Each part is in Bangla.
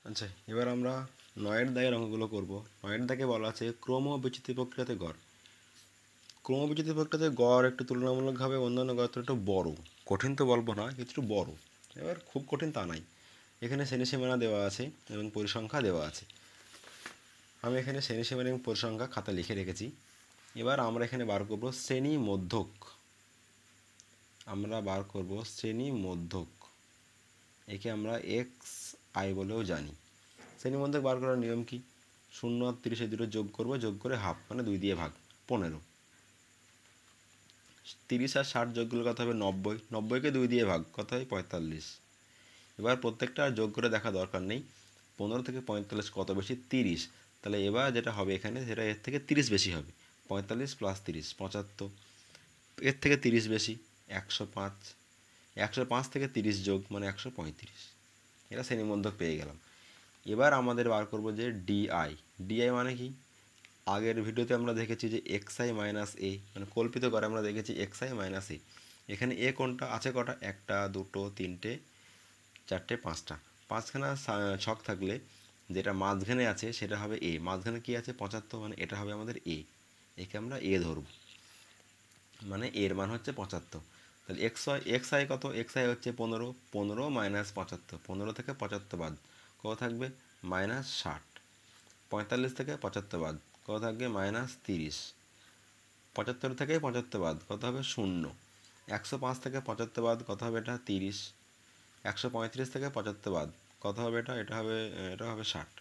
আচ্ছা, এবার আমরা 9-এর দাগের অঙ্কগুলো করব। 9-এর দাগে বলা আছে ক্রমবিচ্যুতি প্রক্রিয়াতে গড়। ক্রমবিচ্যুতি প্রক্রিয়াতে গড় একটু তুলনামূলকভাবে অন্যান্য গড় থেকে একটু বড়। কঠিন তো বলবো না, একটু বড়। এবার খুব কঠিন তা নাই। এখানে শ্রেণীসীমানা দেওয়া আছে এবং পরিসংখ্যা দেওয়া আছে। আমি এখানে শ্রেণীসীমানা এবং পরিসংখ্যা খাতা লিখে রেখেছি। এবার আমরা এখানে বার করব শ্রেণী মধ্যক। আমরা বার করব শ্রেণী মধ্যক। একে আমরা এক্স আই বলেও জানি। শ্রেণী মধ্যক বার করার নিয়ম কি? 0 আর 30 দুটো যোগ করব, যোগ করে হাফ মানে 2 দিয়ে ভাগ, 15। 30 আর 60 যোগগুলোর কথা হবে 90, 90কে 2 দিয়ে ভাগ, কত হয় 45। এবার প্রত্যেকটা আর যোগ করে দেখা দরকার নেই। 15 থেকে 45 কত বেশি? 30। তাহলে এবার যেটা হবে এখানে সেটা এর থেকে 30 বেশি হবে। 45 প্লাস 30 75। এর থেকে 30 বেশি 105। 105 থেকে 30 যোগ মানে 135। এটা শ্রেণীমধ্যক পেয়ে গেলাম। এবার আমাদের বার করব যে ডিআই। ডিআই মানে কি? আগের ভিডিওতে আমরা দেখেছি যে এক্স আই মাইনাস এ, মানে কল্পিত করে আমরা দেখেছি এক্স আই মাইনাস এ। এখানে এ কোনটা আছে? কটা? 1 2 3 4 5টা। পাঁচখানা ছক থাকলে যেটা মাঝখানে আছে সেটা হবে এ। মাঝখানে কি আছে? 75, মানে এটা হবে আমাদের এ। একে আমরা এ ধরব, মানে এর মান হচ্ছে 75। তাহলে এক্স আই কত? এক্স আই হচ্ছে 15। 15 মাইনাস 75, 15 থেকে 75 বাদ, কত থাকবে? মাইনাস 60। 45 থেকে 75 বাদ, কত থাকবে? মাইনাস 30। 75 থেকে 75 বাদ, কত হবে? 0। 105 থেকে 75 বাদ, কত হবে? এটা 30। 135 থেকে 75 বাদ, কত হবে? এটা হবে 60।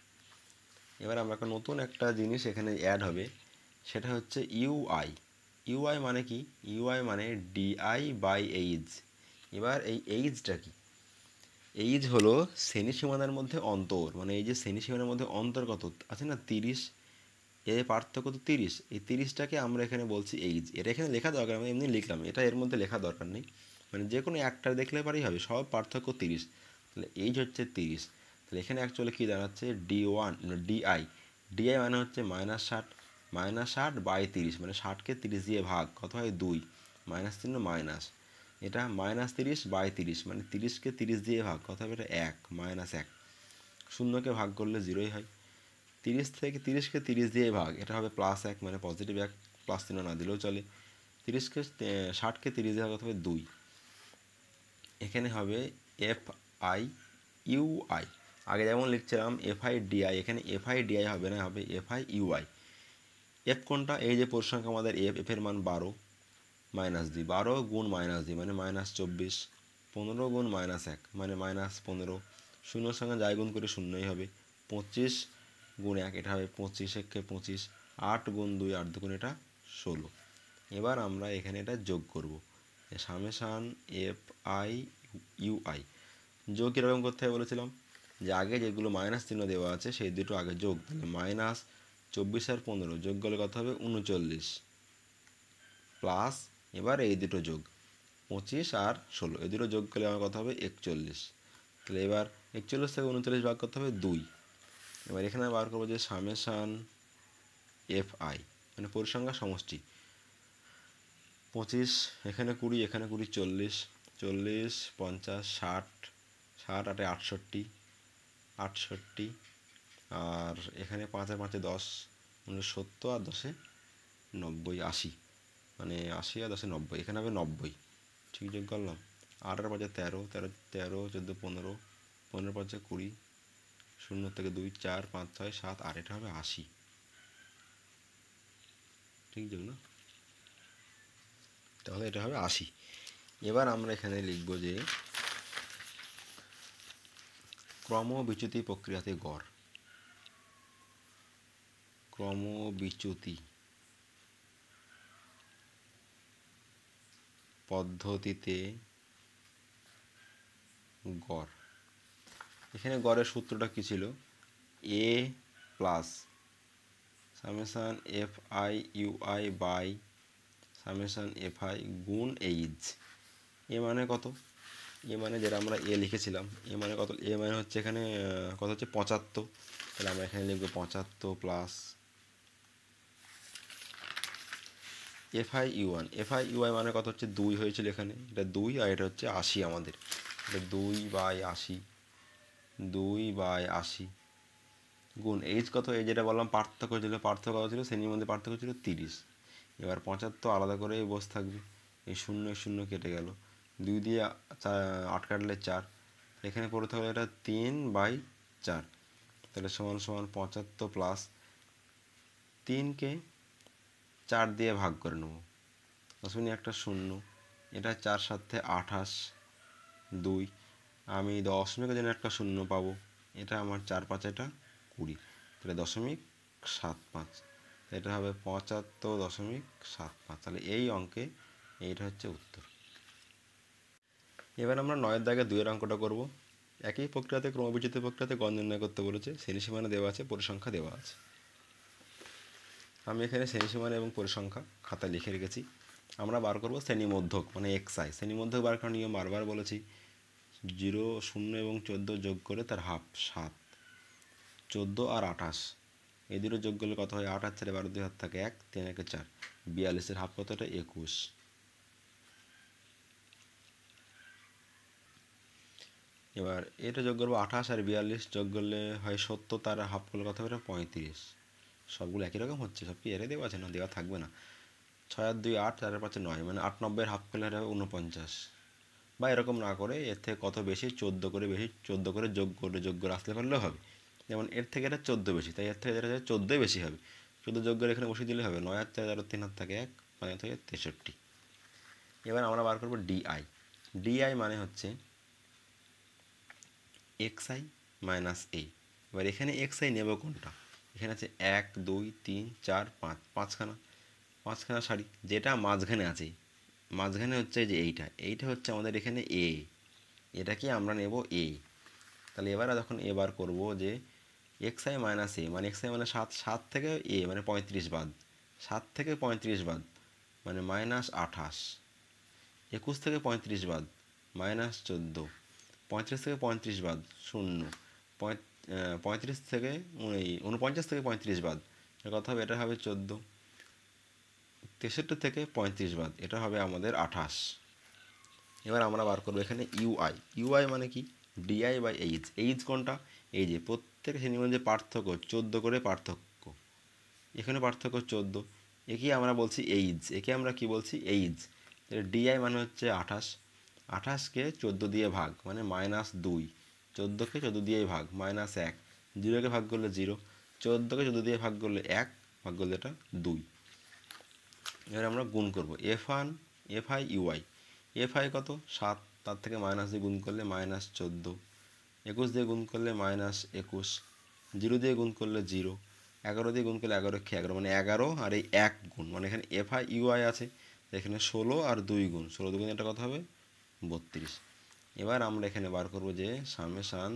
এবার আমরা নতুন একটা জিনিস এখানে অ্যাড হবে, সেটা হচ্ছে ইউআই। ইউআই মানে কি? ইউআই মানে ডিআই বাই এইজ। এবার এই এইজটা কি? এইজ হলো শ্রেণীসীমানার মধ্যে অন্তর, মানে এই যে শ্রেণীসীমানার মধ্যে অন্তর কত আছে না, 30। এর পার্থক্য তো 30। এই 30টাকে আমরা এখানে বলছি এইজ। এটা এখানে লেখা দরকার, আমি এমনি লিখলাম, এটা এর মধ্যে লেখা দরকার নেই। মানে যে কোনো একটা দেখলে পারেই হবে, সব পার্থক্য 30। তাহলে এইজ হচ্ছে 30। তাহলে এখানে অ্যাকচুয়ালি কী দাঁড়াচ্ছে? D1 DI. ডিআই মানে হচ্ছে -60। -60 বাই 30, মানে 60কে 30 দিয়ে ভাগ, কত হয়? 2। মাইনাস চিহ্ন মাইনাস। এটা -30 বাই 30, মানে 30কে 30 দিয়ে ভাগ, কত হবে? এটা 1, -1। শূন্যকে ভাগ করলে 0ই হয়। 30কে 30 দিয়ে ভাগ, এটা হবে +1, মানে পজিটিভ 1, প্লাস চিহ্ন না দিলেও চলে। 60কে 30 দিয়ে ভাগ, হবে 2। এখানে হবে এফ আই ইউ আই। আগে যেমন লিখছিলাম এফ আই ডিআই, এখানে এফ আই ডিআই হবে না, হবে এফ আই ইউআই। এফ কোনটা? এই যে পরিসংখ্যা আমাদের এফের মান 12 মাইনাস 2, 12 গুণ মাইনাস 2 মানে -24। 15 গুণ -1 মানে -15। শূন্যর সঙ্গে যাই গুণ করে শূন্যই হবে। 25 গুণ 1, এটা হবে 25, একে 25। 8 গুণ 2, 8 দুগুণ এটা 16। এবার আমরা এখানে এটা যোগ করব, সামেশান এফ আই ইউআই। যোগ কীরকম করতে হবে বলেছিলাম, যে আগে যেগুলো মাইনাস চিহ্ন দেওয়া আছে সেই দুটো আগে যোগ। তাহলে -24 আর 15 যোগ করলে কত হবে? 39। প্লাস এবার এই দুটো যোগ, 25 আর 16, এই দুটো যোগ করলে আমার কত হবে? 41। তাহলে এবার 41 থেকে 39 ভাগ করতে হবে 2। এবার এখানে বার করবো যে সামেশান এফ আই, মানে পরিসংখ্যা সমষ্টি। 25, এখানে 20, এখানে 20, 40, 40, 50, 60, 60 8 68, 68। আর এখানে 5 আর 5 10, মানে 70, আর 10 90, 80, মানে 80 আর 10 90, এখানে হবে 90। ঠিক যোগ করলাম। 8 আর 5 13, 13, 13, 14, 15, 15 5 20, 0 থেকে 2, 4, 5, 6, 7, 8, এটা হবে 80। ঠিক যোগ না? তাহলে এটা হবে 80। এবার আমরা এখানে লিখব যে ক্রমবিচ্যুতি প্রক্রিয়াতে গড়। ক্রমবিচ্যুতি পদ্ধতিতে গড়। এখানে গড়ের সূত্রটা কী ছিল? A plus summation F I UI by summation F I গুণ এইচ। এ মানে কত? এ মানে যেটা আমরা এ লিখেছিলাম, এ মানে কত? এ মানে হচ্ছে এখানে কত হচ্ছে? 75। তাহলে আমরা এখানে লিখব 75 plus F I U one. F I UI মানে কত হচ্ছে? 2 হয়েছিল এখানে, এটা 2, আর এটা হচ্ছে 80 আমাদের। এটা 2/80 2/80 গুণ এইচ কত, এই যেটা বললাম পার্থক্য কত ছিল শ্রেণীর মধ্যে পার্থক্য ছিল 30। এবার 75 আলাদা করে বসে থাকবে, এই শূন্য শূন্য কেটে গেল, 2 দিয়ে 8 কাটলে 4, এখানে পড়ে থাকলে এটা 3/4, তাহলে সমান সমান 75 প্লাস 3কে 4 দিয়ে ভাগ করে নেব, দশমিক একটা শূন্য, এটা 4 সাথে 28, 2, আমি দশমিকের জন্য একটা শূন্য পাবো, এটা আমার 4 5 এটা 20, তাহলে 0.75, এটা হবে 75.75, তাহলে এই অঙ্কে এইটা হচ্ছে উত্তর। এবার আমরা 9 দাগে 2 অঙ্কটা করব। একই প্রক্রিয়াতে ক্রমবিচ্যুত প্রক্রিয়াতে গড় নির্ণয় করতে বলেছে, শ্রেণীসীমানা দেওয়া আছে, পরিসংখ্যা দেওয়া আছে। আমি এখানে শ্রেণীসীমানা এবং পরিসংখ্যা খাতায় লিখে রেখেছি। আমরা বার করব শ্রেণীমধ্যক মানে এক্সআই। শ্রেণীমধ্যক বার করার নিয়ম বারবার বলেছি, 0 0 এবং 14 যোগ করে তার হাফ 7, 14 আর 28 এই দুটো যোগ করলে কত হয়, 8 আর 4 12, 2 হাত থাকে 1, 3 1 4, 42 হাফ কতটা 21। এবার এটা যোগ করবো 28 আর 42 যোগ করলে হয় 70, তার হাফ করলে কত হবে 35। সবগুলো একই রকম হচ্ছে, সব কি এরে দেওয়া আছে না, দেওয়া থাকবে না। 6 আর 2 8, 4 আর 5 9, মানে 8 90 হাফ করলে হবে 49, বা এরকম না করে এর থেকে কত বেশি 14 করে যোগ করে আসলে পারলেও হবে। যেমন এর থেকে এটা 14 বেশি, তাই এর থেকে যেটা 14 বেশি হবে, 14 যোগ করে এখানে বসিয়ে দিলে হবে 9 আর 4 আর 3 হাত থাকে 1, 5 থেকে 63। এবার আমরা বার করবো ডিআই। ডিআই মানে হচ্ছে এক্সআই মাইনাস এ। এবার এখানে এক্সআই নেব কোনটা, এখানে আছে 1 2 3 4 5, পাঁচখানা সারি, যেটা মাঝখানে আছে, মাঝখানে হচ্ছে যে এইটা হচ্ছে আমাদের এখানে এ, এটাকে আমরা নেব এ। তাহলে এবার যখন এবার করব যে এক্সআই মাইনাস এ, মানে এক্সআই মানে 7, 7 থেকে এ মানে 35 বাদ, 7 থেকে 35 বাদ মানে -28, 21 থেকে 35 বাদ -14, 35 থেকে 35 বাদ 0, 35 থেকে 49 থেকে 35 বাদ এর কথা হবে, এটা হবে 14, 63 থেকে 35 বাদ এটা হবে আমাদের 28। এবার আমরা বার করবো এখানে ইউআই। ইউআই মানে কি, ডিআই বাই এইচ। এইচ কোনটা, এই যে প্রত্যেক শ্রেণীর মধ্যে পার্থক্য 14 করে পার্থক্য, এখানে পার্থক্য 14, একে আমরা বলছি এইচ, একে আমরা কি বলছি এইচ। ডিআই মানে হচ্ছে 28, 28কে 14 দিয়ে ভাগ মানে -2, 14কে 14 দিয়ে ভাগ -1, 0কে ভাগ করলে 0, 14কে 14 দিয়ে ভাগ করলে 1, ভাগ করলে এটা 2। এবার আমরা গুণ করব F1 FI UI। FI কত 7, তার থেকে মাইনাস দিয়ে গুণ করলে -14, 21 দিয়ে গুণ করলে -21, 0 দিয়ে গুণ করলে 0, 11 দিয়ে গুণ করলে 11 কে 11 মানে 11, আর এই 1 গুণ মানে এখানে FI UI আছে, এখানে 16 আর 2 গুণ, 16 2 গুণ এটা কত হবে 32। এবার আমরা এখানে বার করব যে সামেশান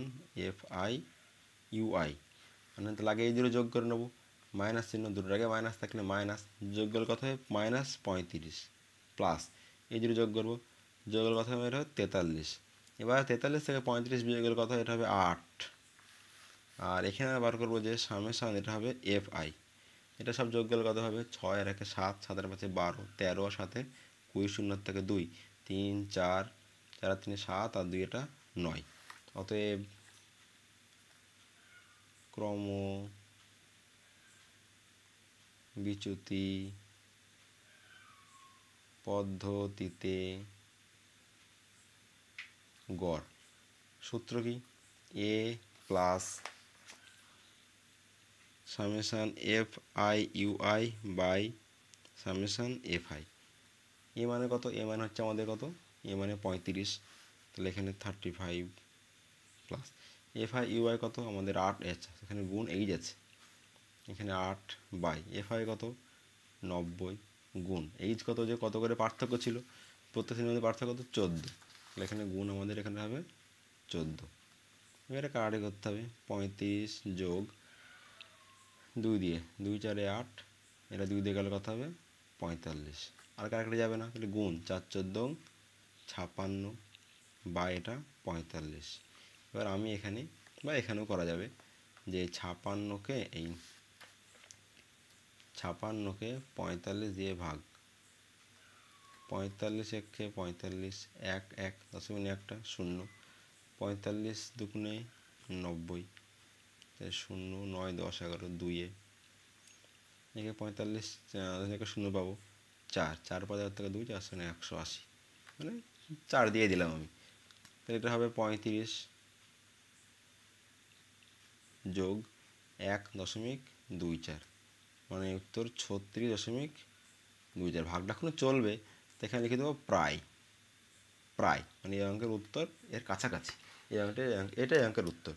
FI UI, মানে তাহলে আগে এই দুটো যোগ করে নেবো, মাইনাস চিহ্ন দুটোর আগে মাইনাস থাকলে মাইনাস, যোগ করলে কত হবে -35 প্লাস এই দুটো যোগ করবো, যোগ করলে কত হবে এটা হবে 43। এবার 43 থেকে 35 বিয়োগ করলে কত হবে, এটা হবে 8। আর এখানে বার করবো যে সামেশান, এটা হবে FI, এটা সব যোগ করলে কত হবে 6 আর 1 7, 7 আর 5 12, 13 আর 7 20, 0 থেকে 2 3 4, 4 আর 3 7 আর 2 এটা 9। অতএব ক্রম বিচ্যুতি পদ্ধতিতে গড় সূত্র কি, A plus summation FI UI by summation FI। A মানে কত, এ মানে হচ্ছে আমাদের কত, এ মানে 35, তাহলে এখানে 35 প্লাস FI UI কত আমাদের 8 আছে, এখানে গুণ এই যাচ্ছে, এখানে 8 বাই FI কত 90 গুণ এইচ কত, যে কত করে পার্থক্য ছিল প্রত্যেক শ্রেণীর মধ্যে পার্থক্য কত 14, তাহলে এখানে গুণ আমাদের এখানে হবে 14। এবারে কাটাকাটি করতে হবে, 35 যোগ 2 দিয়ে 2 4 8, এটা 2 দিয়ে গেলে কত হবে 45, আর কাটাকাটি যাবে না, তাহলে গুণ 4 14 56 বা এটা 45। এবার আমি এখানে বা এখানেও করা যাবে যে 56কে 45 দিয়ে ভাগ, 45 একে 45, 1 1 দশমিক একটা 0, 45 দুগুণে 90, 0, 9, 10, 11, 2-এ একে 45, একে 0 পাবো, 4, 4 5 থেকে 2, 4 শূন্য 180, মানে 4 দিয়ে দিলাম আমি। তাহলে এটা হবে 35 যোগ 1.24, মানে উত্তর 36.24। ভাগটা এখনো চলবে, তো এখানে লিখে দেবো প্রায়, প্রায় মানে এই অঙ্কের উত্তর এর কাছাকাছি, এই অঙ্কটা, এটাই অঙ্কের উত্তর।